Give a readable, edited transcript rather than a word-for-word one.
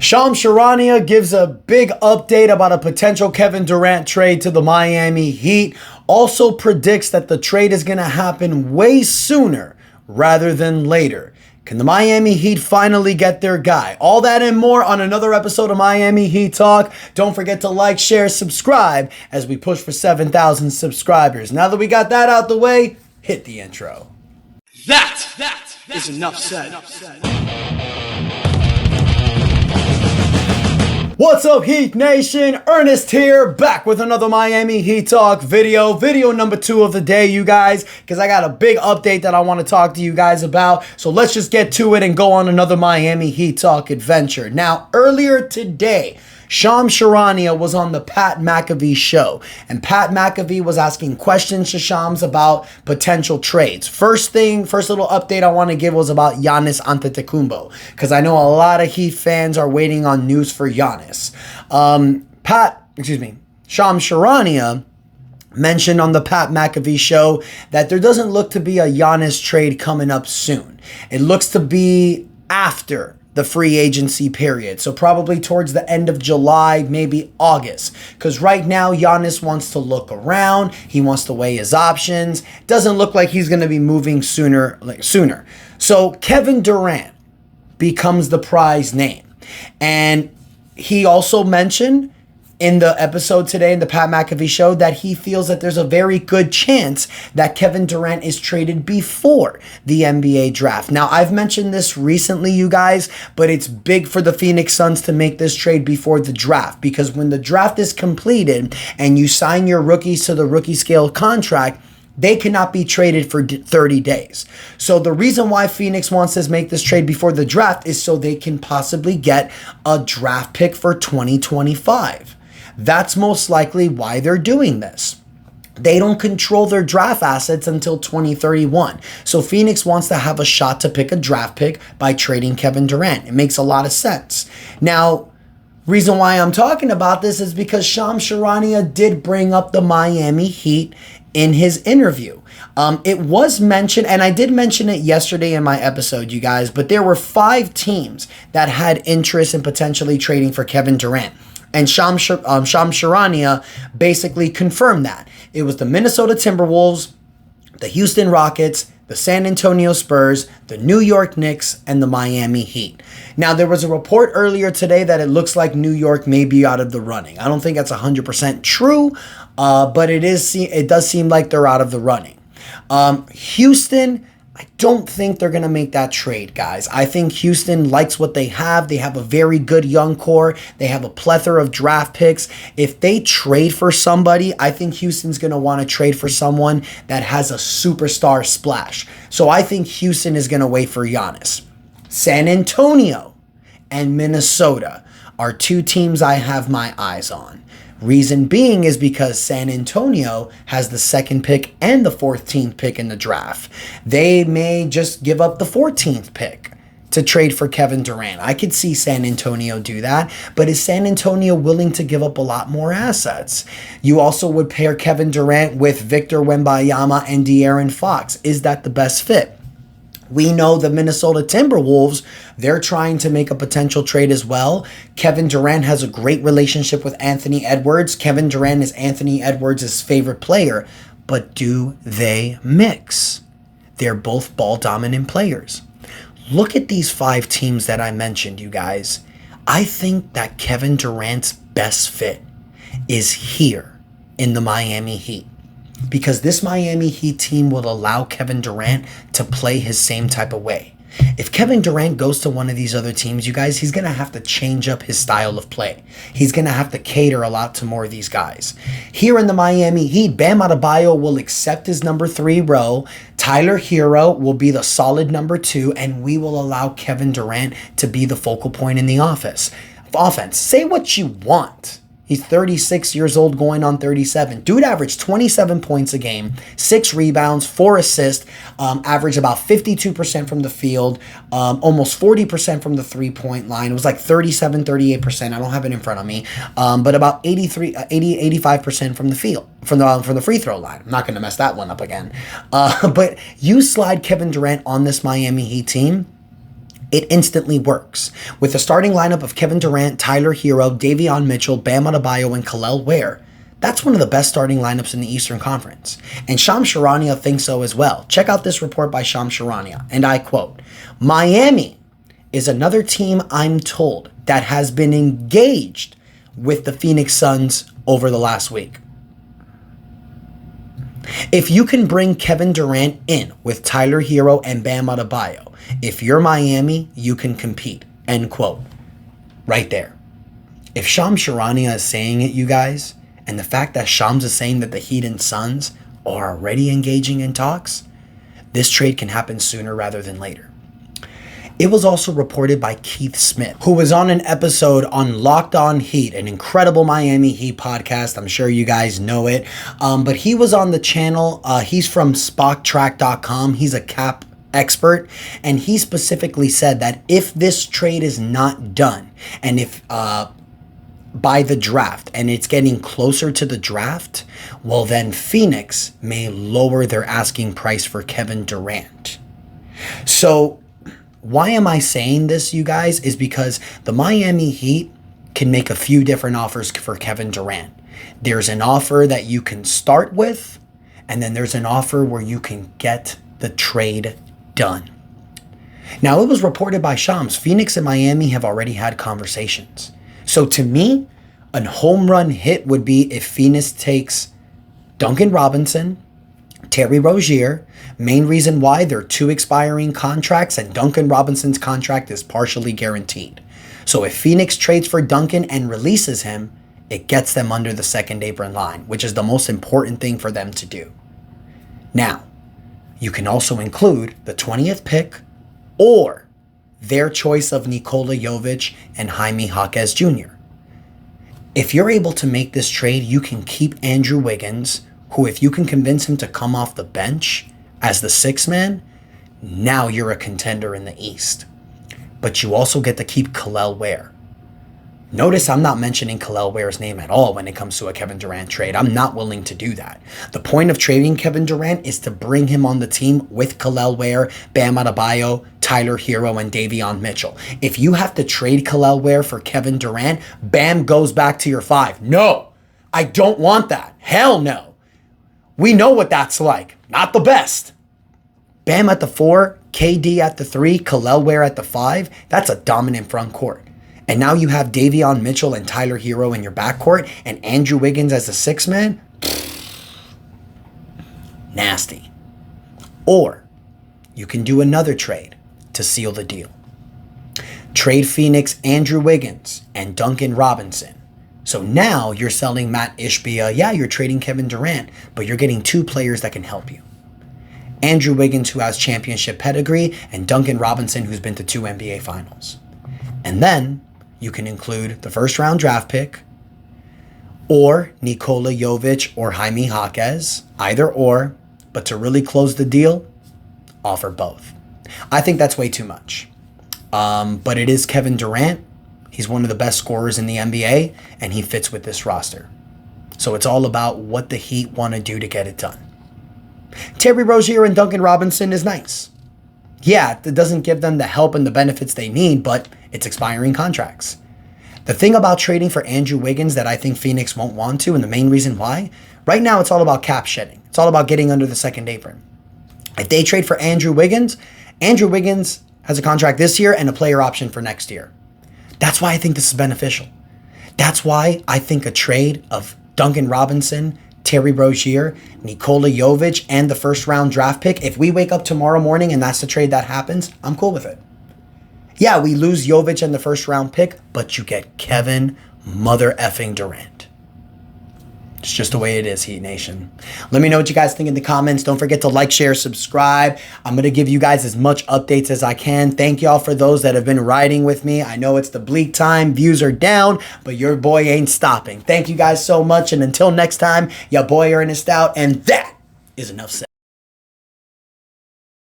Shams Charania gives a big update about a potential Kevin Durant trade to the Miami Heat. Also predicts that the trade is going to happen way sooner rather than later. Can the Miami Heat finally get their guy? All that and more on another episode of Miami Heat Talk. Don't forget to like, share, subscribe as we push for 7,000 subscribers. Now that we got that out the way, hit the intro. That is enough said. What's up, Heat Nation? Ernest here, back with another Miami Heat Talk video. Video number 2 of the day, you guys, because I got a big update that I want to talk to you guys about. So let's just get to it and go on another Miami Heat Talk adventure. Now, earlier today, Shams Charania was on the Pat McAfee show, and Pat McAfee was asking questions to Shams about potential trades. First little update I want to give was about Giannis Antetokounmpo, because I know a lot of Heat fans are waiting on news for Giannis. Shams Charania mentioned on the Pat McAfee show that there doesn't look to be a Giannis trade coming up soon. It looks to be after the free agency period. So probably towards the end of July, maybe August. Because right now, Giannis wants to look around. He wants to weigh his options. Doesn't look like he's going to be moving sooner. So Kevin Durant becomes the prize name. And he also mentioned in the episode today in the Pat McAfee show that he feels that there's a very good chance that Kevin Durant is traded before the NBA draft. Now, I've mentioned this recently, you guys, but it's big for the Phoenix Suns to make this trade before the draft, because when the draft is completed and you sign your rookies to the rookie scale contract, they cannot be traded for 30 days. So the reason why Phoenix wants to make this trade before the draft is so they can possibly get a draft pick for 2025. That's most likely why they're doing this. They don't control their draft assets until 2031. So Phoenix wants to have a shot to pick a draft pick by trading Kevin Durant. It makes a lot of sense. Now, reason why I'm talking about this is because Shams Charania did bring up the Miami Heat in his interview. It was mentioned, and I did mention it yesterday in my episode, you guys, but there were 5 teams that had interest in potentially trading for Kevin Durant. And Shams Charania basically confirmed that. It was the Minnesota Timberwolves, the Houston Rockets, the San Antonio Spurs, the New York Knicks, and the Miami Heat. Now, there was a report earlier today that it looks like New York may be out of the running. I don't think that's 100% true, but it does seem like they're out of the running. Houston, I don't think they're going to make that trade, guys. I think Houston likes what they have. They have a very good young core. They have a plethora of draft picks. If they trade for somebody, I think Houston's going to want to trade for someone that has a superstar splash. So I think Houston is going to wait for Giannis. San Antonio and Minnesota are 2 teams I have my eyes on. Reason being is because San Antonio has the 2nd pick and the 14th pick in the draft. They may just give up the 14th pick to trade for Kevin Durant. I could see San Antonio do that, but is San Antonio willing to give up a lot more assets? You also would pair Kevin Durant with Victor Wembanyama and De'Aaron Fox. Is that the best fit? We know the Minnesota Timberwolves, they're trying to make a potential trade as well. Kevin Durant has a great relationship with Anthony Edwards. Kevin Durant is Anthony Edwards' favorite player. But do they mix? They're both ball-dominant players. Look at these 5 teams that I mentioned, you guys. I think that Kevin Durant's best fit is here in the Miami Heat, because this Miami Heat team will allow Kevin Durant to play his same type of way. If Kevin Durant goes to one of these other teams, you guys, he's going to have to change up his style of play. He's going to have to cater a lot to more of these guys. Here in the Miami Heat, Bam Adebayo will accept his number 3 role. Tyler Hero will be the solid number 2, and we will allow Kevin Durant to be the focal point in the offense. Say what you want. He's 36 years old, going on 37. Dude averaged 27 points a game, 6 rebounds, 4 assists, averaged about 52% from the field, almost 40% from the three-point line. It was like 37, 38%. I don't have it in front of me, but about 85% from the field, from the free throw line. I'm not going to mess that one up again. But you slide Kevin Durant on this Miami Heat team, It instantly works. With the starting lineup of Kevin Durant, Tyler Hero, Davion Mitchell, Bam Adebayo, and Kel'el Ware, that's one of the best starting lineups in the Eastern Conference. And Shams Charania thinks so as well. Check out this report by Shams Charania, and I quote, "Miami is another team, I'm told, that has been engaged with the Phoenix Suns over the last week. If you can bring Kevin Durant in with Tyler Hero and Bam Adebayo, if you're Miami, you can compete." End quote. Right there. If Shams Charania is saying it, you guys, and the fact that Shams is saying that the Heat and Suns are already engaging in talks, this trade can happen sooner rather than later. It was also reported by Keith Smith, who was on an episode on Locked On Heat, an incredible Miami Heat podcast. I'm sure you guys know it. But he was on the channel. He's from SpockTrack.com. He's a cap expert. And he specifically said that if this trade is not done, and if by the draft, and it's getting closer to the draft, well, then Phoenix may lower their asking price for Kevin Durant. So why am I saying this, you guys, is because the Miami Heat can make a few different offers for Kevin Durant. There's an offer that you can start with, and then there's an offer where you can get the trade done. Now, it was reported by Shams, Phoenix and Miami have already had conversations. So to me, a home run hit would be if Phoenix takes Duncan Robinson, Terry Rozier. Main reason why, they're 2 expiring contracts and Duncan Robinson's contract is partially guaranteed. So if Phoenix trades for Duncan and releases him, it gets them under the second apron line, which is the most important thing for them to do. Now, you can also include the 20th pick or their choice of Nikola Jovic and Jaime Jaquez Jr. If you're able to make this trade, you can keep Andrew Wiggins, who, if you can convince him to come off the bench as the 6th man, now you're a contender in the East. But you also get to keep Kel'el Ware. Notice I'm not mentioning Kel'el Ware's name at all when it comes to a Kevin Durant trade. I'm not willing to do that. The point of trading Kevin Durant is to bring him on the team with Kel'el Ware, Bam Adebayo, Tyler Hero, and Davion Mitchell. If you have to trade Kel'el Ware for Kevin Durant, Bam goes back to your 5. No, I don't want that. Hell no. We know what that's like. Not the best. Bam at the 4, KD at the 3, Kel'el Ware at the 5. That's a dominant front court. And now you have Davion Mitchell and Tyler Hero in your backcourt and Andrew Wiggins as the 6th man. Nasty. Or you can do another trade to seal the deal. Trade Phoenix Andrew Wiggins and Duncan Robinson. So now you're selling Matt Ishbia. Yeah, you're trading Kevin Durant, but you're getting 2 players that can help you. Andrew Wiggins, who has championship pedigree, and Duncan Robinson, who's been to 2 NBA finals. And then you can include the first-round draft pick or Nikola Jovic or Jaime Jaquez, either or, but to really close the deal, offer both. I think that's way too much. But it is Kevin Durant. He's one of the best scorers in the NBA, and he fits with this roster. So it's all about what the Heat want to do to get it done. Terry Rozier and Duncan Robinson is nice. Yeah, it doesn't give them the help and the benefits they need, but it's expiring contracts. The thing about trading for Andrew Wiggins that I think Phoenix won't want to, and the main reason why, right now it's all about cap shedding. It's all about getting under the second apron. If they trade for Andrew Wiggins has a contract this year and a player option for next year. That's why I think this is beneficial. That's why I think a trade of Duncan Robinson, Terry Rozier, Nikola Jovic, and the first-round draft pick, if we wake up tomorrow morning and that's the trade that happens, I'm cool with it. Yeah, we lose Jovic and the first-round pick, but you get Kevin mother effing Durant. It's just the way it is, Heat Nation. Let me know what you guys think in the comments. Don't forget to like, share, subscribe. I'm going to give you guys as much updates as I can. Thank y'all for those that have been riding with me. I know it's the bleak time. Views are down, but your boy ain't stopping. Thank you guys so much. And until next time, your boy Ernest out. And that is enough said.